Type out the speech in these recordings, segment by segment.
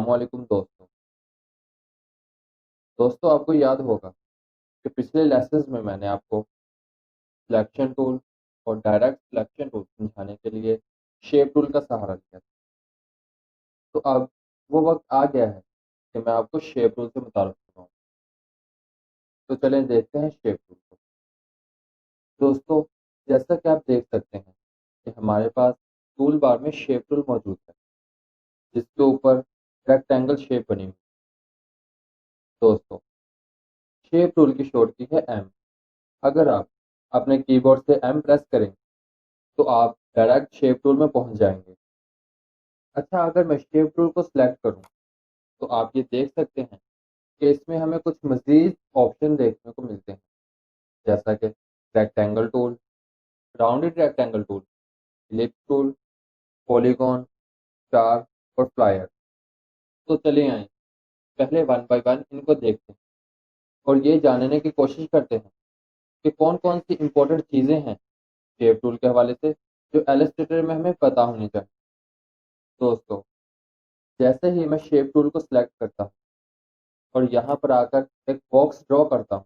अस्सलामुअलैकुम दोस्तों आपको याद होगा कि पिछले लेसन्स में मैंने आपको सिलेक्शन टूल और डायरेक्ट सिलेक्शन टूल समझाने के लिए शेप टूल का सहारा लिया था। तो अब वो वक्त आ गया है कि मैं आपको शेप टूल से मुतारफ कराऊँ। तो चलें देखते हैं शेप टूल को। दोस्तों, जैसा कि आप देख सकते हैं कि हमारे पास टूल बार में शेप टूल मौजूद है, जिसके ऊपर रेक्टेंगल शेप बनी हुई है। दोस्तों, शेप टूल की शॉर्ट की है एम। अगर आप अपने कीबोर्ड से एम प्रेस करें तो आप डायरेक्ट शेप टूल में पहुंच जाएंगे। अच्छा, अगर मैं शेप टूल को सिलेक्ट करूं तो आप ये देख सकते हैं कि इसमें हमें कुछ मजीद ऑप्शन देखने को मिलते हैं, जैसा कि rectangle tool, rounded rectangle tool, ellipse tool, polygon, star और फ्लायर। तो चलिए आए पहले वन बाय वन इनको देखते हैं और ये जानने की कोशिश करते हैं कि कौन कौन सी इंपॉर्टेंट चीज़ें हैं शेप टूल के हवाले से जो एलिस्ट्रेटर में हमें पता होनी चाहिए। दोस्तों, जैसे ही मैं शेप टूल को सिलेक्ट करता हूँ और यहाँ पर आकर एक बॉक्स ड्रॉ करता हूँ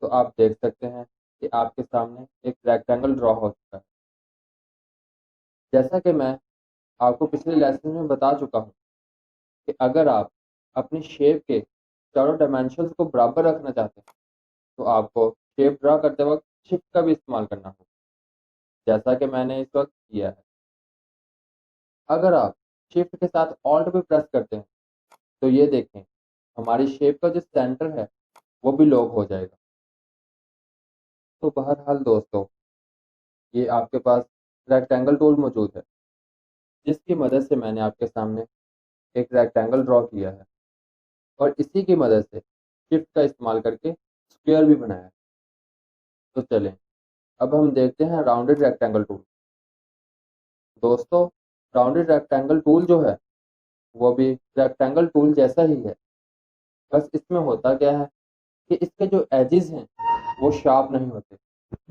तो आप देख सकते हैं कि आपके सामने एक रेक्टेंगल ड्रॉ हो चुका है। जैसा कि मैं आपको पिछले लेसन में बता चुका हूँ कि अगर आप अपनी शेप के चारों डायमेंशंस को बराबर रखना चाहते हैं तो आपको शेप ड्रा करते वक्त शिफ्ट का भी इस्तेमाल करना होगा, जैसा कि मैंने इस वक्त किया है। अगर आप शिफ्ट के साथ ऑल्ट भी प्रेस करते हैं तो ये देखें हमारी शेप का जो सेंटर है वो भी लॉक हो जाएगा। तो बहरहाल दोस्तों, ये आपके पास रेक्टेंगल टूल मौजूद है, जिसकी मदद से मैंने आपके सामने एक रेक्टेंगल ड्रॉ किया है और इसी की मदद से शिफ्ट का इस्तेमाल करके स्क्वायर भी बनाया है। तो चलें अब हम देखते हैं राउंडेड रेक्टेंगल टूल। दोस्तों, राउंडेड रेक्टेंगल टूल जो है वो भी रेक्टेंगल टूल जैसा ही है, बस इसमें होता क्या है कि इसके जो एजेस हैं वो शार्प नहीं होते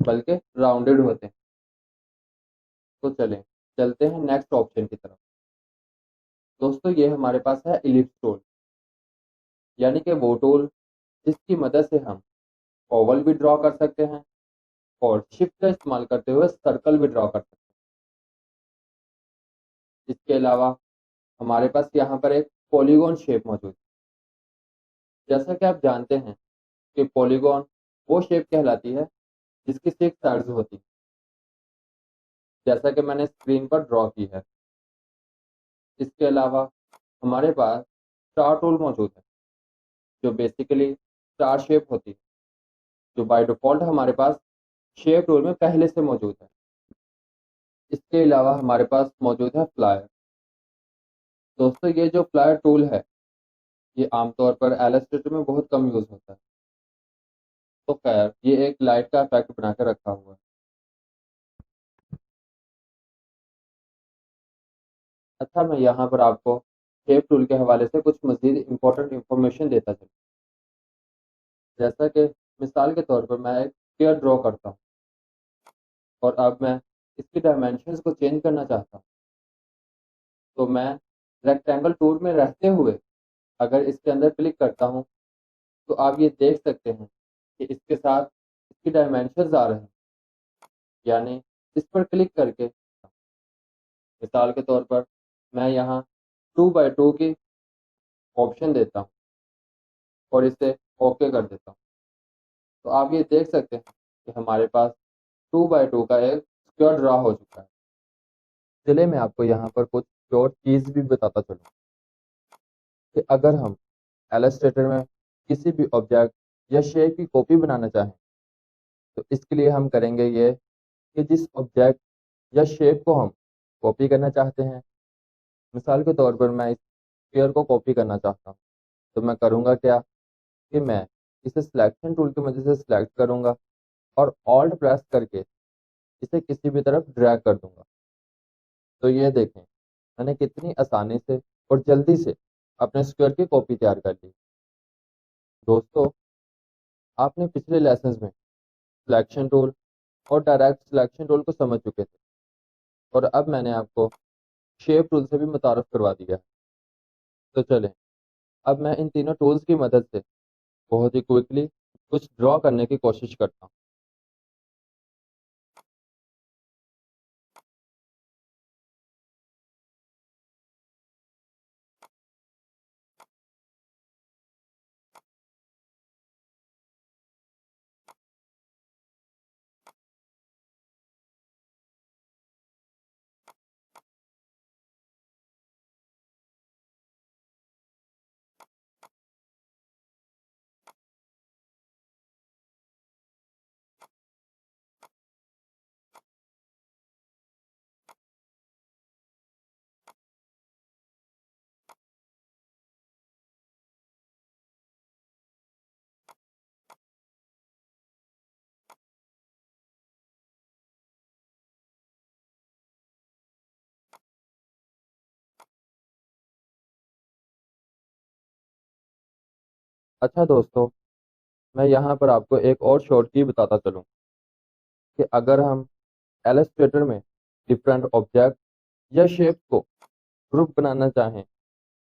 बल्कि राउंडेड होते हैं। तो चलें चलते हैं नेक्स्ट ऑप्शन की तरफ। दोस्तों, ये हमारे पास है इलिप्स टूल, यानी कि वो टूल जिसकी मदद से हम ओवल भी ड्रॉ कर सकते हैं और शिफ्ट का इस्तेमाल करते हुए सर्कल भी ड्रॉ कर सकते हैं। इसके अलावा हमारे पास यहाँ पर एक पॉलीगॉन शेप मौजूद है। जैसा कि आप जानते हैं कि पॉलीगॉन वो शेप कहलाती है जिसकी सिक्स साइड्स होती है, जैसा कि मैंने स्क्रीन पर ड्रॉ की है। इसके अलावा हमारे पास स्टार टूल मौजूद है, जो बेसिकली स्टार शेप होती है, जो बाय डिफॉल्ट हमारे पास शेप टूल में पहले से मौजूद है। इसके अलावा हमारे पास मौजूद है फ्लायर। दोस्तों, ये जो फ्लायर टूल है ये आमतौर पर एलस्ट्रेटर में बहुत कम यूज होता है। तो खैर, ये एक लाइट का इफेक्ट बनाकर रखा हुआ है। अच्छा, मैं यहाँ पर आपको शेप टूल के हवाले से कुछ मजीद इंपॉर्टेंट इंफॉर्मेशन देता चलूँ। जैसा कि मिसाल के तौर पर मैं एक स्फीयर ड्रॉ करता हूँ और अब मैं इसकी डायमेंशंस को चेंज करना चाहता हूँ, तो मैं रेक्टेंगल टूल में रहते हुए अगर इसके अंदर क्लिक करता हूँ तो आप ये देख सकते हैं कि इसके साथ इसकी डायमेंशंस आ रहे हैं। यानी इस पर क्लिक करके मिसाल के तौर पर मैं यहाँ 2x2 की ऑप्शन देता हूँ और इसे ओके कर देता हूँ, तो आप ये देख सकते हैं कि हमारे पास 2x2 का एक स्क्वायर ड्रा हो चुका है। चलिए मैं आपको यहाँ पर कुछ शॉर्ट कीज भी बताता चलूँ कि अगर हम एलस्ट्रेटर में किसी भी ऑब्जेक्ट या शेप की कॉपी बनाना चाहें तो इसके लिए हम करेंगे ये कि जिस ऑब्जेक्ट या शेप को हम कॉपी करना चाहते हैं, मिसाल के तौर पर मैं इस स्फीयर को कॉपी करना चाहता हूँ, तो मैं करूँगा क्या कि मैं इसे सिलेक्शन टूल की मदद से सिलेक्ट करूँगा और ऑल्ट प्रेस करके इसे किसी भी तरफ ड्रैग कर दूंगा। तो ये देखें मैंने कितनी आसानी से और जल्दी से अपने स्क्वायर की कॉपी तैयार कर ली। दोस्तों, आपने पिछले लेसन्स में सिलेक्शन टूल और डायरेक्ट सिलेक्शन टूल को समझ चुके थे और अब मैंने आपको शेप टूल से भी मुतारफ करवा दिया है। तो चलें, अब मैं इन तीनों टूल्स की मदद से बहुत ही क्विकली कुछ ड्रॉ करने की कोशिश करता हूँ। अच्छा दोस्तों, मैं यहाँ पर आपको एक और शॉर्ट की बताता चलूँ कि अगर हम एलस्ट्रेटर में डिफरेंट ऑब्जेक्ट या शेप को ग्रुप बनाना चाहें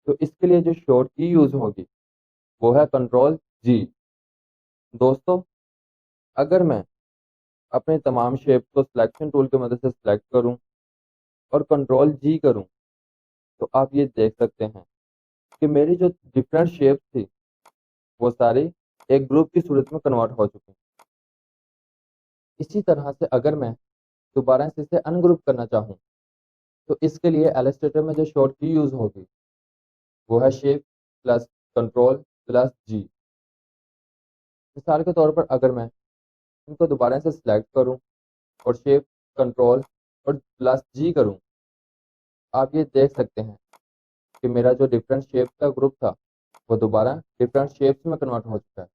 तो इसके लिए जो शॉर्ट की यूज़ होगी वो है कंट्रोल जी। दोस्तों, अगर मैं अपने तमाम शेप को सिलेक्शन टूल की मदद से सिलेक्ट करूं और कंट्रोल जी करूं तो आप ये देख सकते हैं कि मेरी जो डिफरेंट शेप थी वो सारी एक ग्रुप की सूरत में कन्वर्ट हो चुकी हैं। इसी तरह से अगर मैं दोबारा से इसे अनग्रुप करना चाहूँ तो इसके लिए एलिस्ट्रेटर में जो शॉर्ट की यूज़ होगी वो है शेप प्लस कंट्रोल प्लस जी। मिसाल के तौर पर अगर मैं इनको दोबारा से सिलेक्ट करूं और शेप कंट्रोल और प्लस जी करूं, आप ये देख सकते हैं कि मेरा जो डिफरेंट शेप का ग्रुप था वो दोबारा डिफरेंट शेप्स में कन्वर्ट हो चुका है।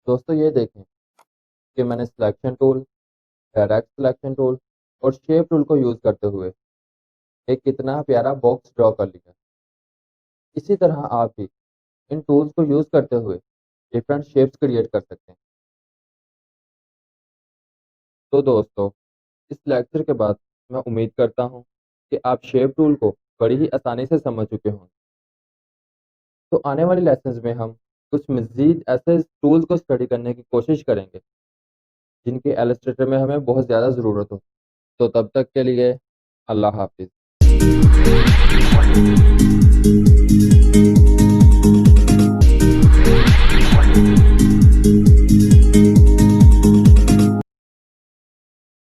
दोस्तों, ये देखें कि मैंने selection tool, direct selection tool और शेप टूल को यूज़ करते हुए एक कितना प्यारा बॉक्स ड्रॉ कर लिया। इसी तरह आप भी इन टूल्स को यूज़ करते हुए डिफरेंट शेप्स क्रिएट कर सकते हैं। तो दोस्तों, इस लेक्चर के बाद मैं उम्मीद करता हूँ कि आप शेप टूल को बड़ी ही आसानी से समझ चुके होंगे। तो आने वाले लेसन्स में हम कुछ मज़ीद ऐसे टूल्स को स्टडी करने की कोशिश करेंगे जिनकी इलस्ट्रेटर में हमें बहुत ज़्यादा ज़रूरत हो। तो तब तक के लिए अल्लाह हाफिज़।